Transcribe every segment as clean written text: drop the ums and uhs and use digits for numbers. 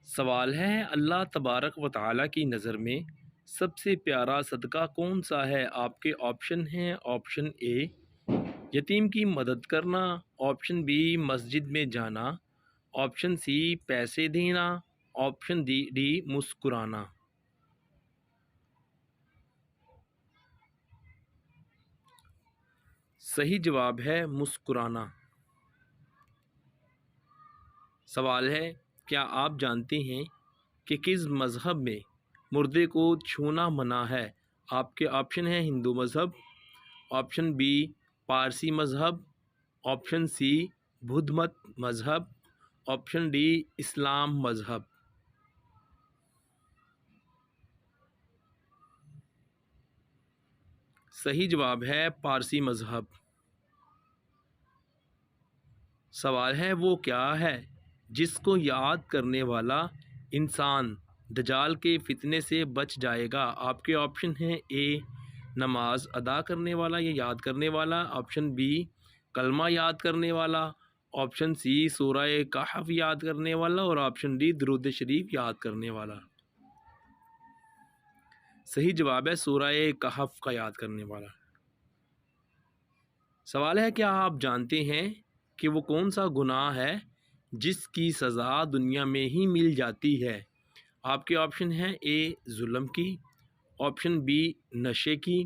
سوال ہے اللہ تبارک و تعالیٰ کی نظر میں سب سے پیارا صدقہ کون سا ہے؟ آپ کے آپشن ہیں: آپشن اے یتیم کی مدد کرنا، آپشن بی مسجد میں جانا، آپشن سی پیسے دینا، آپشن ڈی مسکرانا۔ صحیح جواب ہے مسکرانا۔ سوال ہے کیا آپ جانتے ہیں کہ کس مذہب میں مردے کو چھونا منع ہے؟ آپ کے آپشن ہیں: ہندو مذہب، آپشن بی پارسی مذہب، آپشن سی بدھ مت مذہب، آپشن ڈی اسلام مذہب۔ صحیح جواب ہے پارسی مذہب۔ سوال ہے وہ کیا ہے جس کو یاد کرنے والا انسان دجال کے فتنے سے بچ جائے گا؟ آپ کے آپشن ہیں: اے نماز ادا کرنے والا یا یاد کرنے والا، آپشن بی کلمہ یاد کرنے والا، آپشن سی سورہ کہف یاد کرنے والا، اور آپشن ڈی درود شریف یاد کرنے والا۔ صحیح جواب ہے سورہ کہف کا یاد کرنے والا۔ سوال ہے کیا آپ جانتے ہیں کہ وہ کون سا گناہ ہے جس کی سزا دنیا میں ہی مل جاتی ہے؟ آپ کے آپشن ہیں: اے ظلم کی، آپشن بی نشے کی،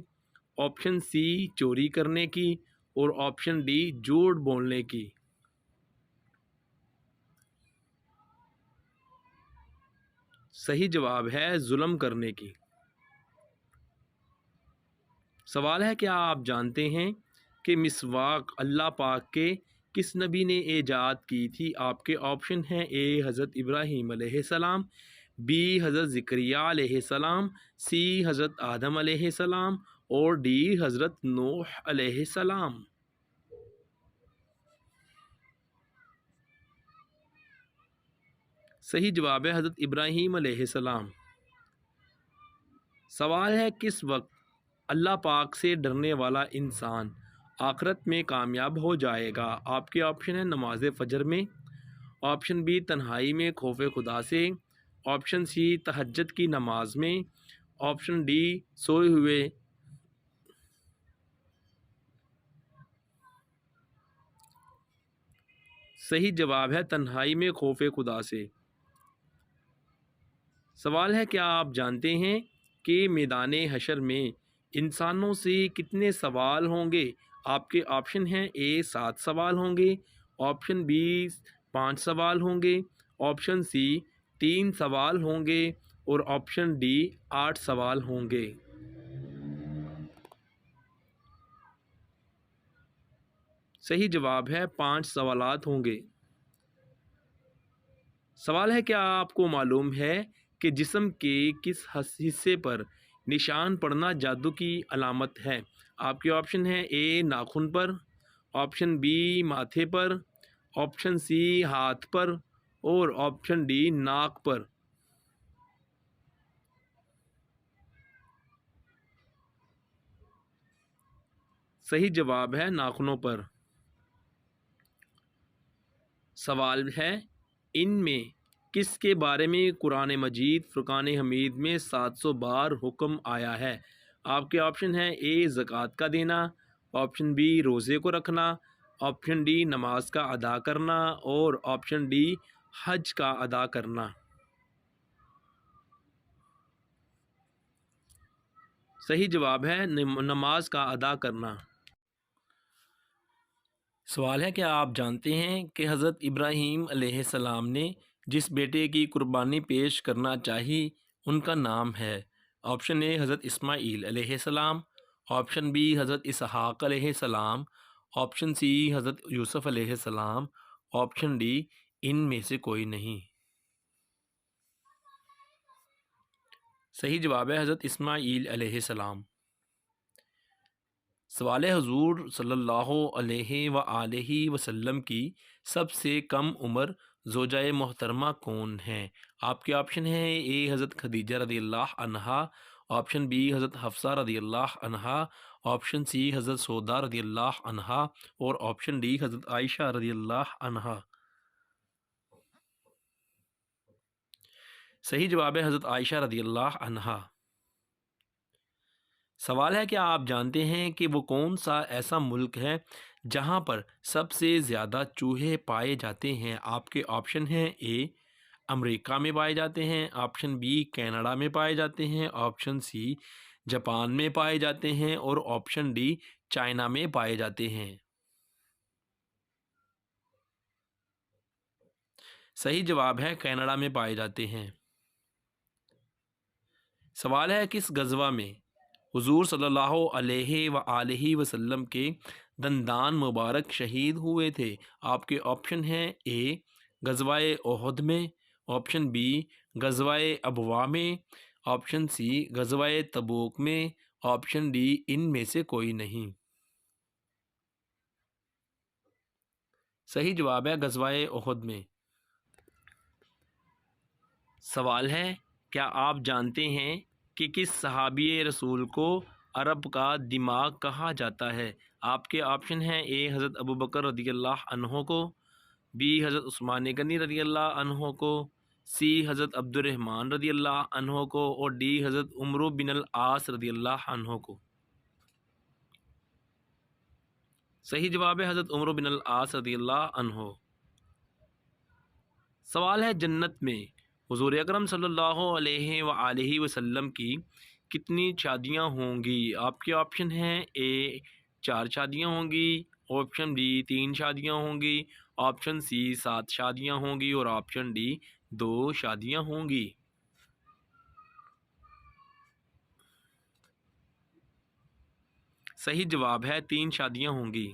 آپشن سی چوری کرنے کی، اور آپشن ڈی جھوٹ بولنے کی۔ صحیح جواب ہے ظلم کرنے کی۔ سوال ہے کیا آپ جانتے ہیں کہ مسواک اللہ پاک کے کس نبی نے ایجاد کی تھی؟ آپ کے آپشن ہیں: اے حضرت ابراہیم علیہ السلام، بی حضرت زکریا علیہ السلام، سی حضرت آدم علیہ السلام، اور ڈی حضرت نوح علیہ السلام۔ صحیح جواب ہے حضرت ابراہیم علیہ السلام۔ سوال ہے کس وقت اللہ پاک سے ڈرنے والا انسان آخرت میں کامیاب ہو جائے گا؟ آپ کے آپشن ہیں: نماز فجر میں، آپشن بی تنہائی میں خوف خدا سے، آپشن سی تہجد کی نماز میں، آپشن ڈی سوئے ہوئے۔ صحیح جواب ہے تنہائی میں خوف خدا سے۔ سوال ہے کیا آپ جانتے ہیں کہ میدان حشر میں انسانوں سے کتنے سوال ہوں گے؟ آپ کے آپشن ہیں: اے 7 سوال ہوں گے، آپشن بی 5 سوال ہوں گے، آپشن سی 3 سوال ہوں گے، اور آپشن ڈی 8 سوال ہوں گے۔ صحیح جواب ہے 5 سوالات ہوں گے۔ سوال ہے کیا آپ کو معلوم ہے کہ جسم کے کس حصے پر نشان پڑنا جادو کی علامت ہے؟ آپ کے آپشن ہیں: اے ناخن پر، آپشن بی ماتھے پر، آپشن سی ہاتھ پر، اور آپشن ڈی ناک پر۔ صحیح جواب ہے ناخنوں پر۔ سوال ہے ان میں کس کے بارے میں قرآن مجید فرقان حمید میں 700 بار حکم آیا ہے؟ آپ کے آپشن ہیں: اے زکوٰۃ کا دینا، آپشن بی روزے کو رکھنا، آپشن ڈی نماز کا ادا کرنا، اور آپشن ڈی حج کا ادا کرنا۔ صحیح جواب ہے نماز کا ادا کرنا۔ سوال ہے کیا آپ جانتے ہیں کہ حضرت ابراہیم علیہ السلام نے جس بیٹے کی قربانی پیش کرنا چاہی ان کا نام ہے؟ آپشن اے حضرت اسماعیل علیہ السلام، آپشن بی حضرت اسحاق علیہ السلام، آپشن سی حضرت یوسف علیہ السلام، آپشن ڈی ان میں سے کوئی نہیں۔ صحیح جواب ہے حضرت اسماعیل علیہ السلام۔ سوال حضور صلی اللہ علیہ وآلہ وسلم کی سب سے کم عمر زوجہ محترمہ کون ہیں؟ آپ کے آپشن ہیں: اے حضرت خدیجہ رضی اللہ عنہا، آپشن بی حضرت حفصہ رضی اللہ عنہا، آپشن سی حضرت سودا رضی اللہ عنہا، اور آپشن ڈی حضرت عائشہ رضی اللہ عنہا۔ صحیح جواب ہے حضرت عائشہ رضی اللہ عنہا۔ سوال ہے کیا آپ جانتے ہیں کہ وہ کون سا ایسا ملک ہے جہاں پر سب سے زیادہ چوہے پائے جاتے ہیں؟ آپ کے آپشن ہیں: اے امریکہ میں پائے جاتے ہیں، آپشن بی کینیڈا میں پائے جاتے ہیں، آپشن سی جاپان میں پائے جاتے ہیں، اور آپشن ڈی چائنا میں پائے جاتے ہیں۔ صحیح جواب ہے کینیڈا میں پائے جاتے ہیں۔ سوال ہے کس غزوہ میں حضور صلی اللہ علیہ وآلہ وسلم کے دندان مبارک شہید ہوئے تھے؟ آپ کے آپشن ہیں: اے غزوہ احد میں، آپشن بی غزوہ ابوا میں، آپشن سی غزوہ تبوک میں، آپشن ڈی ان میں سے کوئی نہیں۔ صحیح جواب ہے غزوہ احد میں۔ سوال ہے کیا آپ جانتے ہیں کہ کس صحابی رسول کو عرب کا دماغ کہا جاتا ہے؟ آپ کے آپشن ہیں: اے حضرت ابوبکر رضی اللہ عنہ کو، بی حضرت عثمان غنی رضی اللہ عنہ کو، سی حضرت عبد الرحمن رضی اللہ عنہ کو، اور ڈی حضرت عمرو بن العاص رضی اللہ عنہ کو۔ صحیح جواب ہے حضرت عمرو بن العاص رضی اللہ عنہ۔ سوال ہے جنت میں حضور اکرم صلی اللہ علیہ وآلہ وسلم کی کتنی شادیاں ہوں گی؟ آپ کے آپشن ہیں: اے 4 شادیاں ہوں گی، آپشن بی 3 شادیاں ہوں گی، آپشن سی 7 شادیاں ہوں گی، اور آپشن ڈی 2 شادیاں ہوں گی۔ صحیح جواب ہے 3 شادیاں ہوں گی۔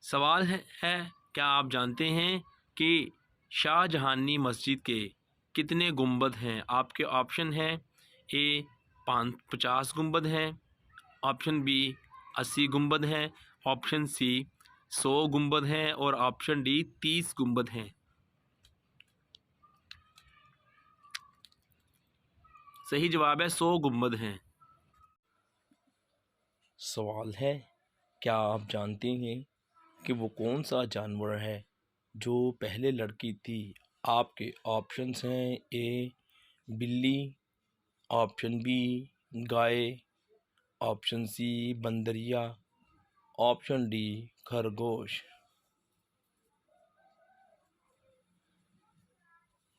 سوال ہے کیا آپ جانتے ہیں کہ شاہ جہانی مسجد کے کتنے گنبد ہیں؟ آپ کے آپشن ہیں: اے 50 گنبد ہیں، آپشن بی 80 گنبد ہیں، آپشن سی 100 گنبد ہیں، اور آپشن ڈی 30 گنبد ہیں۔ صحیح جواب ہے 100 گنبد ہیں۔ سوال ہے کیا آپ جانتے ہیں کہ وہ کون سا جانور ہے جو پہلے لڑکی تھی؟ آپ کے آپشنس ہیں: اے بلی، آپشن بی گائے، آپشن سی بندریا، آپشن ڈی خرگوش۔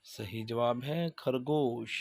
صحیح جواب ہے خرگوش۔